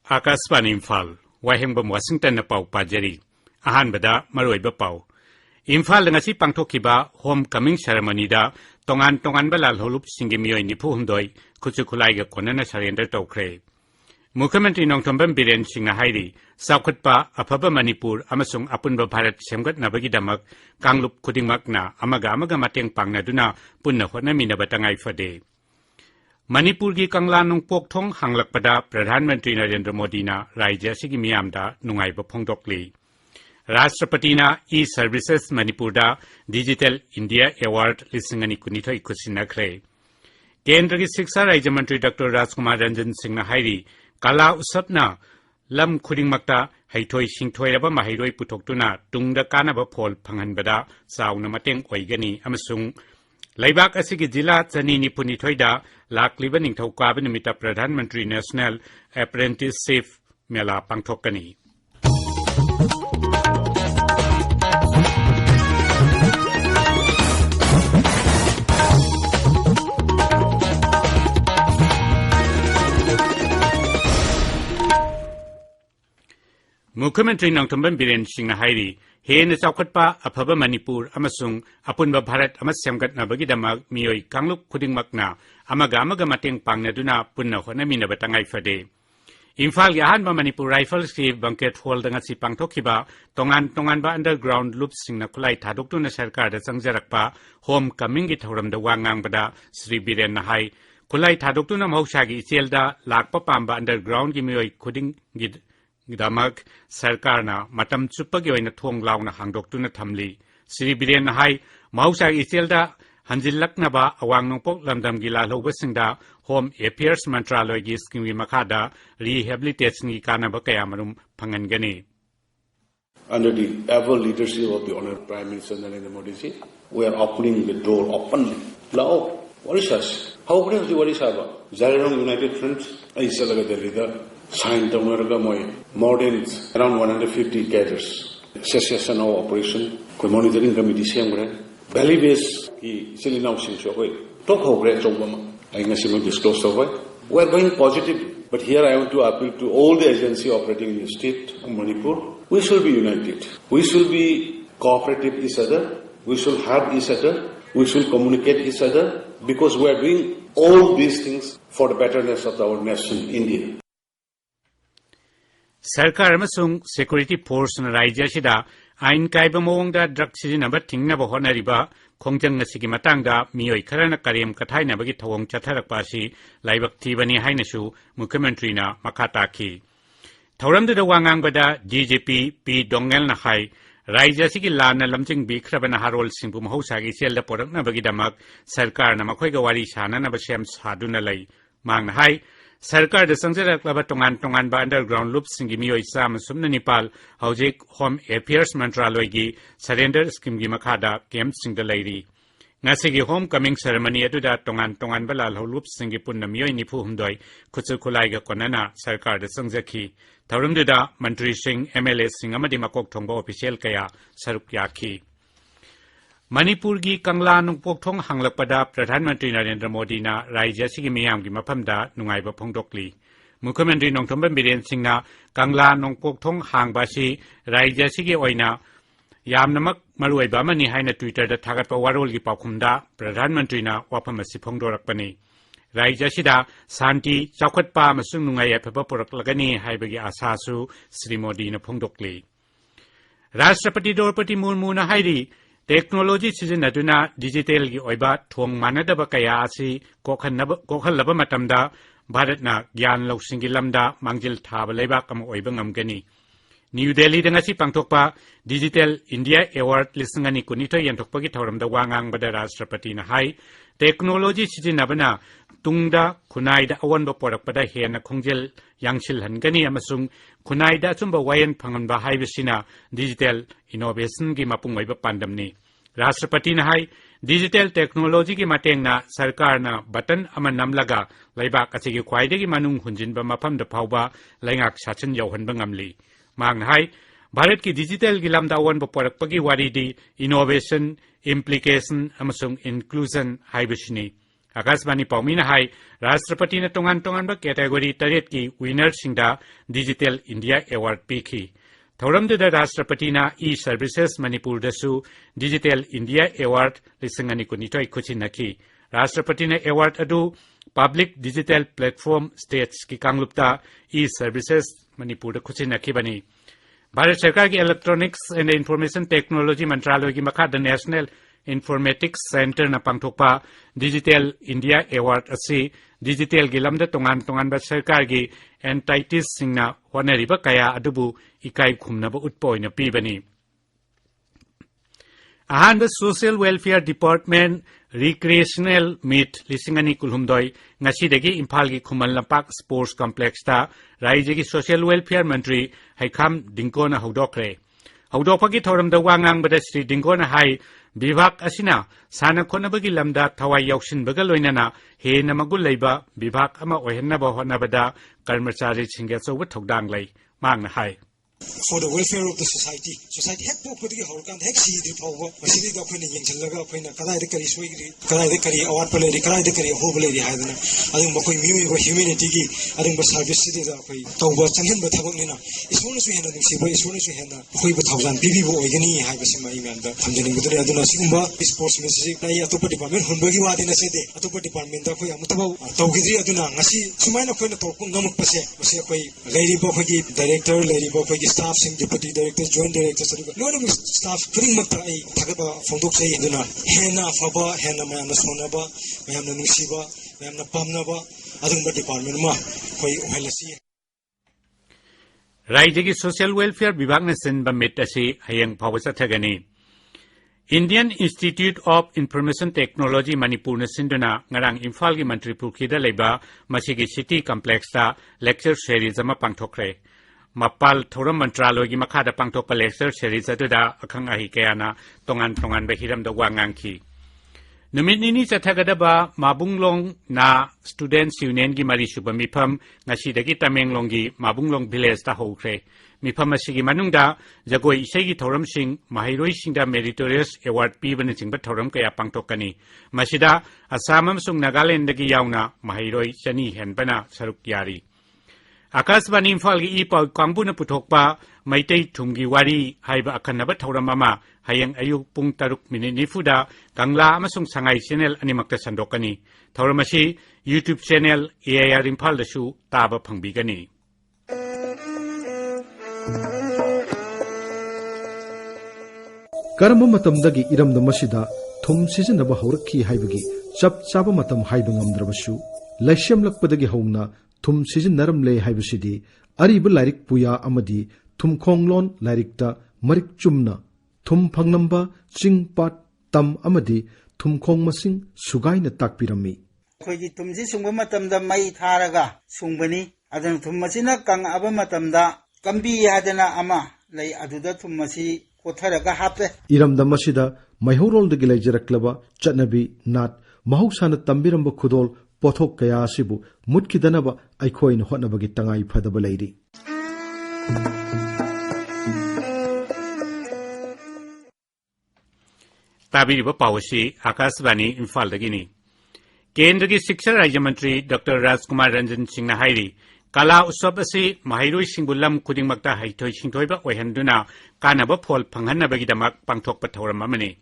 Akaswani Imphal, Wahengbam Washington na pau pajari, ahanbada maroiba pau. Imphal ngasi pangthokiba homecoming ceremony da tongan balal holup singimioy ni puhumdoi kuchukulai ga konana surrender tokre. Mukhyamantri Nongthombam Biren Singh hairi saukhatpa afaba Manipur amasung apunba Bharat semgat nabagi damak kanglup khudingmakna amaga mateng pangnaduna punna honamina batangai fade. Manipur gi Kangla Nungpok Thong hanglakpada Pradhan Mantri Narendra Modi na Rajya sigi miyamda nungaiba phongdokli. Rashtrapati na E-Services Manipur da Digital India Award lisingani kunithoi kusinakre. Kendra gi Shiksha Rajya Mantri Dr. Rajkumar Ranjan Singh na hairi Kala Usapna lam khudingmakta haithoi singthoiraba mahairoi putoktuna tungda kanaba phol phanghanbada sauna mateng oigani amasung Laibak asigi jila chani ni punithoida lakliba ningthauka nimita Pradhan Mantri National Apprenticeship Mela pangthokani. Mukhyamantri Nongthombam Biren Singh hairi Hena Saukhatpa Afaba Manipur amasung apunba Bharat amasemgat nabagidamag miyoi kanglup khudingmakna amaga mateng pangnaduna punna honamina batangai fade. Imphal gi ahanba Manipur Rifles ki banquet hall da ngasi pangthokiba tongan ba underground loop singna khulai thadoktuna sarkar da changjarakpa homecoming gi thoram da wangang bada Sri Biren na hai khulai thadoktuna mahausa gi chelda lakpa pamba underground gi miyoi khuding gi Damak Sarkarna Matam Chupagi oina thong launa hangdoktuna thamli Sri Biren hai Mahausa Iselda Hanjilakna ba awang nongpok lamdam gi lalhoba singda Home Affairs Mantraloy gi skimi makhada rehabilitation gi kana ba kayamarum phangangani. Under the ever leadership of the Honourable Prime Minister Narendra Modi ji, we are opening the door openly. Now, what is us? How open is the what is our Zarirong United Front? Isalaga the leader. Signed more than around 150 cadres. Cessation of operation, monitoring committee, Valley base, silly now since your way. Talk how great Obama. I can disclose the way. We are going positively. But here I want to appeal to all the agencies operating in the state of Manipur. We should be united. We should be cooperative each other. We should help each other. We should communicate each other. Because we are doing all these things for the betterness of our nation, India. Sarkar amasung security force na Rajya sida ain kaiba mawongda drug sizinaba thingnaba honariba khongjang ngasigi matangda miyoi kharana karem kathaina bagi thawong chatharakpa si laibak thibani hainasu Mukhyamantri na makha takhi. Thauramda wangangbada DGP P Dongel na hai Rajya sigi lana lamjing bikhrabana harol singbu mahausa selda porakna bagi damak sarkar na makhoiga wari sana na basem saduna lai mangna hai Sarkar da sangjarak laba tongan ba underground loop singi miyoi sam sumna Nepal haujik Home Affairs Mantraloy gi surrender scheme gi makhada camp singda lairi. Ngasigi homecoming ceremony aduda tongan balal loop singi punna miyoi nipu humdoi kuchukulai ga konana sarkar da sangjaki. Thaurumduda Mantri Singh MLA Singh amadi makok thongba official kaya saruk yaki. Manipur gi Kangla Nungpok Thong hanglakpada Pradhan Mantri Narendra Modi na Rajya sigi miyam gi maphamda nungaiba phongdokli. Mukhyamantri Nongthombam Biren Singh na Kangla Nungpok Thong hangba si Rajya sigi oina yamnamak maruiba mani haina Twitter da thagatpa warol gi paukhumda Pradhan Mantri na wafam asi phongdorakpani. Rajya sida santi chaukhatpa amasung nungai aphaba poraklagani haibagi asasu Sri Modi na phongdokli. Rashtrapati Draupadi Murmu na hairi Technology sizinaduna digital gi oiba thong manadaba kaya asi kokhanlaba matamda Bharatna gyan lausingi lamda mangjil thaba leibak am oiba ngamgani. New Delhi da ngasi pangthokpa Digital India Award lisingani kunitho yantokpa gi thoramda wangang bada Rashtrapati na hai technology sizinabana tungda khunaida awanba porakpada hena khongjel yangsil hangani amasung khunaida chumba wayan phanganba haibisina digital innovation gi mapung oiba pandamni. Rashtrapati na hai digital technology gi mateng na sarkar na button ama namlaga laibak asigi khwaidagi manung hunjinba maphamda phawba laingak sachin yauhanba ngamli. Mang hai Bharat ki digital gi lamda awanba porakpagi waridi innovation, implication amasung inclusion haibishini. Akasbani Paumina Hai, Rastrapati na Tongan category Taret ki winner Singda Digital India Award Piki. Thoram de Rastrapati na e-services Manipur dasu Digital India Award lisangani kunitoi kuchinaki. Rastrapati na award adu Public Digital Platform States ki kanglupta e-services Manipur da kuchinaki bani. Bharat Sarkar ki Electronics and Information Technology Mantraloy ki makha the National Informatics Center na pangthokpa Digital India Award asi Digital gilamda tongan ba sarkar gi entities singna honariba kaya adubu ikai khumnaba utpoi na pibani. Ahan Social Welfare Department Recreational Meet lisingani kulhumdoi ngasidagi Imphal gi Khuman Lampak Sports Complex ta Raijagi Social Welfare Mantri Haikham Dingkona Haudokre. Haudopagi thoramda wangang bada Sri Dingkona Hai Bivak asina sana khonabagi lamda thawai yaushin baga loinana he namagul leiba bivak ama ohenna ba honabada karmachari singya choba thokdang lei mangna hai for the welfare of the society hek po pudi horkan hek si di phawa masidi da khoina yengchalaga khoina kadai de kari soigri kadai de kari award pale ri kadai de kari hobale ri haidana adung ba khoi miu ba humanity gi adung ba service si da khoi tawba changhen ba thabak nina isona su hena nusi ba isona su hena khoi ba thawjan bibi bo oigani hai ba sima iman da thamjani budure aduna sigumba sports message dai atopa department hunbagi wadi na sede atopa department da khoi amutaba tawgidri aduna ngasi sumaina khoina torku ngamuk pase ose khoi leiri ba khoi gi director leiri ba khoi staff sing deputy directors joint directors loan staff putting makta ai thagaba phongdok sei aduna hena faba hena mayamna sonaba mayamna nusiba mayamna pamnaba adungba department ma koi ohelasi Raijagi Social Welfare Vibhag na sinba mit asi hayang phawasa thagani Indian Institute of Information Technology Manipur na sinduna ngarang Imphal gi Mantri Purkhida leiba masigi city complex ta lecture series ama pangthokre Mapal Thoram Mantraloy gi makhada pangthokpa lecture series aduda akhang ahi kayana tongan ba hiram da wangang ki Numit nini chathagadaba Mabunglong na Students Union gi mari suba mifam ngasidagi Tamenglong gi Mabunglong village ta hokre mifam asigi manungda jagoi isegi thoram sing mahairoi singda meritorious award pibana jingba thoram kaya pangthokani masida Assam amsung Nagaland dagi yauna mahairoi chani henbana saruk yari Akasbani Imphal gi ipaw kangbuna puthokpa Maitai Thumgi Wari haiba akhanaba thoram ama hayang ayuk pung 3:04 da Kangla amasung Sangai channel animakta sandokani thoramasi YouTube channel AIR Imphal dasu taba phangbigani Karama matamdagi iramda masida thum sijanaba haurakhi haibagi chap chaba matam haiba ngamdrabasu laishyam lakpadagi hauna thum sizin naram le haibasidi ariba lairik puya amadi thum khonglon lairikta marik chumna thum phangnamba chingpat tam amadi thum khong masing sugaina takpirami khoigi tumji sungba matamda mai tharaga sungbani adan thum masina kang aba matamda kambi hadana ama lei aduda thum masi kotharaga hape iramda masida maihorol dagi leijaraklaba chatnabi nat mahausana tambiramba khudol pothok kaya asibu mutkidanaba aikhoina hotnabagi tangai phadaba leiri Tabiriba Pawasi Akasbani Imphal dagini Kendra gi Shiksha Rajya Mantri Dr. Rajkumar Ranjan Singh na hairi Kala Utsav asi mahairoi singbulam khudingmakta haithoi singthoiba oihanduna kanaba phol phanghanabagi damak pangthokpa thoram amani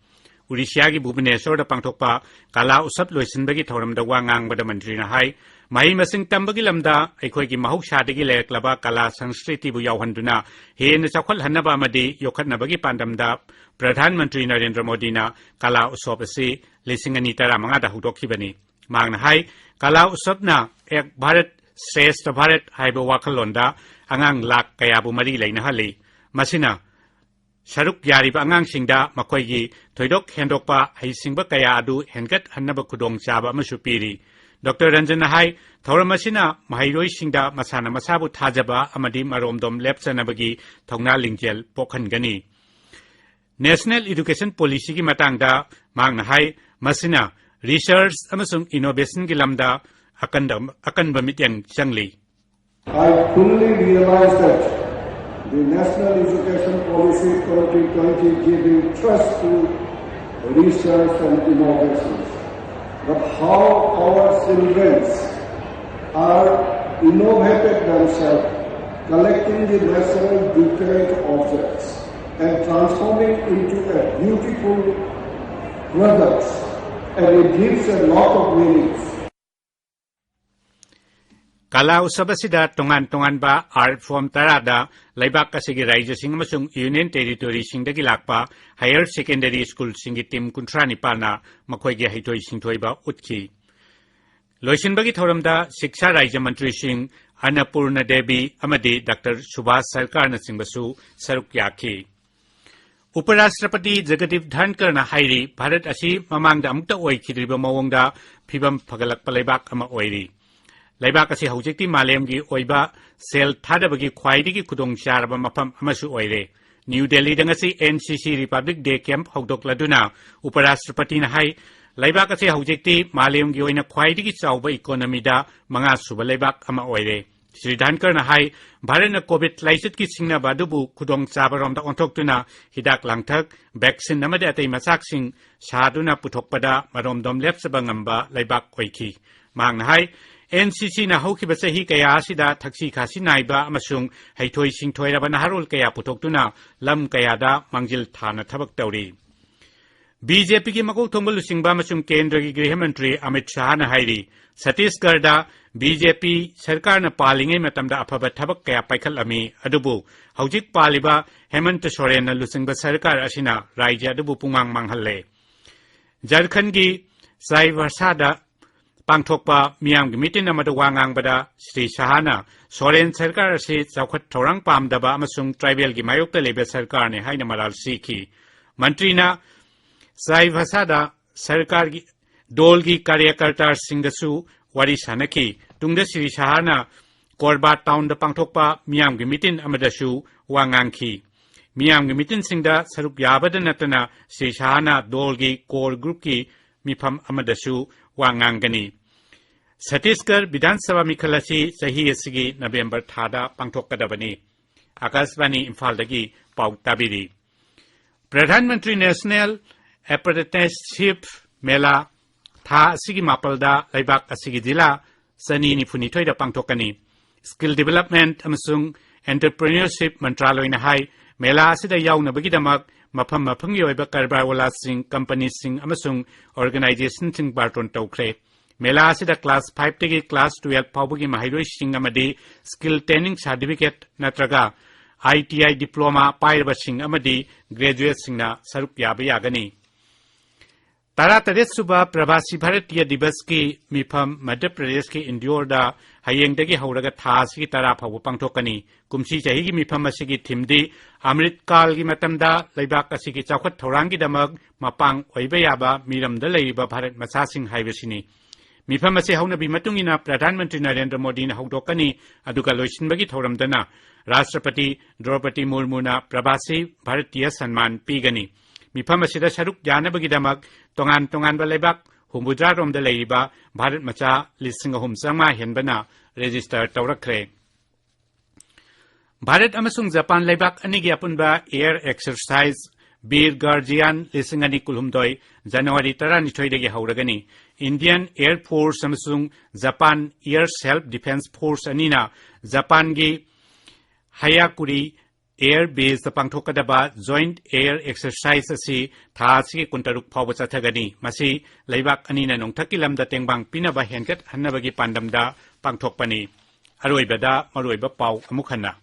Urisya gi Bhubaneswar da pangthokpa Kala Utsav loisinbagi thoram da wangang bada mantri na hai Mahi masing tambagi lamda aikhoi gi mahuksadagi leklaba kala sanskriti bu yawhanduna hena chakhwal hanaba amadi yokhatnabagi pandamda Pradhan Mantri Narendra Modi na Kala Utsav asi lisingani taramanga da hudokhibani mangna hai Kala Utsav na ek Bharat Shrestha Bharat haiba wakhalonda angang lak kaya bu mari leina hali masina Saruk yariba angang singda makoigi thoidok hendokpa haisingba kaya adu hengat hannaba khudong chaba masupiri Dr. Ranjan Hai Thoramasina Mahairoi Singda Masana Masabu Tajaba Amadi Maromdom Lepsanabagi Thongna Lingjel Pokhangani National Education Policy gi matangda mangna hai masina research amasung innovation gi lamda akanba mityang changli I fully realize that the National Education Policy 2020 giving trust to research and innovations but how our children are innovated themselves, collecting the natural decayed objects and transforming into a beautiful product, and it gives a lot of meaning. Kala usabasida tongan ba art form tarada laibak kasigi raija sing amasung union territory sing dagi lakpa higher secondary school singi team kuntrani palna makhoi gi haitoi singthoi ba utki loisin bagi thoramda shiksha raija mantri sing Annapurna Devi amadi Dr. Subhas Sarkar na singbasu saruk yakhi Uparashtrapati Jagadiv Dhankar na hairi Bharat asi mamangda amukta oikhidriba mawongda phibam phagalakpa laibak ama oiri Laibak asi haujekti malemgi oiba sel thadabagi khwaidigi khudong charaba mafam amasu oire New Delhi dangasi NCC Republic Day Camp hogdokladuna Uparashtrapati na hai laibak asi haujekti malemgi oina khwaidigi chawba economy da manga suba laibak ama oire Sri Dhankar na hai Bharat na COVID laisit ki singna badubu khudong chabarom da onthoktuna hidak langthak vaccine namade atei masak sing saduna puthokpada maromdom lepsaba ngamba laibak oiki mang na hai NCC na hauki basahi kaya asida thaksi khasi naiba amasung haithoi singthoi raba naharul kaya putoktuna lam kaya da mangjil thana thabak tawri BJP ki makok thongba lusingba amasung kendra ki griha mantri Amit Shah na hairi Chhattisgarh da BJP sarkar na palingai matamda afaba thabak kaya paikhal ami adubu haujik paliba Hemant Soren na lusingba sarkar asina raija adubu pungmang manghalle Jharkhand gi Saivasada Pangthokpa miyam gi mitin amada wangang bada Sri Shahana Soren sarkar ase chawkhat thorang pamdaba amasung tribal gi mayokta lebe sarkar ne haina maral sikhi mantri na Saivasada sarkar gi dol gi karyakartar singdasu wari sanaki tungda Sri Shahana Korba town da pangthokpa miyam gi mitin amadasu wangang ki miyam gi mitin singda saruk yabada natana Sri Shahana dol gi core group ki mifam amadasu wangang gani Chhattisgarh Vidhan Sabha mikhalasi sahi asigi November thada pangthokadabani Akashvani Imphal dagi pau tabiri Pradhan Mantri National Apprenticeship Mela tha asigi mapalda laibak asigi jila sani ni funithoi da pangthokani Skill Development amasung Entrepreneurship Mantraloy na hai mela asida yauna bagidamak mafam mafangyi oiba karbar wala sing company sing amasung organization sing barton tawkhre Mela asida class 5 tegi class 12 pawbagi mahiroi sing amadi skill training certificate natraga ITI diploma pairba sing amadi graduate singna saruk yaba yagani Tara taret suba Prabasi Bharatiya Divas ki mifam Madhya Pradesh ki Indore da hayeng dagi hauraga thasi ki tara phawu pangthokani kumsi chahi gi mifam asigi thimdi Amrit Kal gi matamda laibak asigi chawkhat thorang gi damak mapang oiba yaba miramda leiba Bharat masasing haibasini Mifam ase hauna bi matungina Pradhan Mantri Narendra Modi na haudokani aduga loisinbagi thoramdana Rashtrapati Draupadi Murmu na Prabasi Bharatiya Sanman pigani Mifam asida saruk janabagi damak tongan ba laibak humudra romda leiba Bharat macha lising ahum chama henbana register tawrakre Bharat amasung Japan laibak anigi apunba air exercise Bir Guardian lising ani kulhumdoi January 12 dagi hauragani Indian Air Force amasung Japan Air Self Defense Force anina Japan gi Hayakuri Air Base da pangthokadaba Joint Air Exercise asi thasi kuntaruk phawba chathagani masi laibak anina nongthaki lamda tengbang pinaba henkat hannabagi pandamda pangthokpani aroibada maroiba pau amukhanna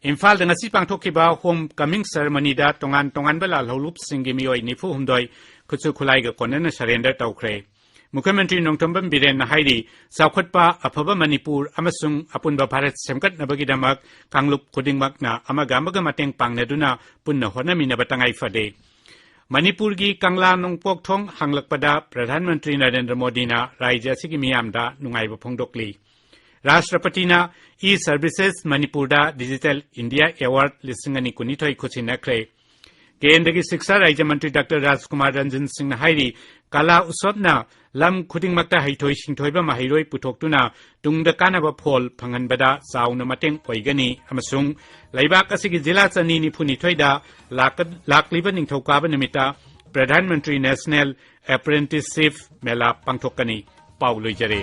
Imphal da ngasi pangthokiba homecoming ceremony da tongan bala lolup singi mioi nifu humdoi khuchu khulai ga konana surrender tawkhre Mukhyamantri Nongthambam Biren na hairi chawkhatpa afaba Manipur amasung apunba Bharat semkat nabagidamak kanglup khudingmak na amaga mateng pangnaduna punna honaminaba tangai fade Manipur gi Kangla Nongpok Thong hanglakpada Pradhan Mantri Narendra Modi na raija sigi miyamda nungaiba phongdokli Rashtrapati na E-Services Manipur da Digital India Award lisingani kunithoi khuchinakre Kendra Shiksha Raija Mantri Dr. Rajkumar Ranjan Singh na hairi Kala Usopna lam khudingmakta haithoi singthoiba mahiroi putoktuna tungda kanaba phol phanganbada chauna mateng oigani amasung laibak asigi jila chani ni phuni thoida lakliba ningthokaba nimita प्रधानमंत्री national apprenticeship मेला पांथोकनी पाउ लोइजरे।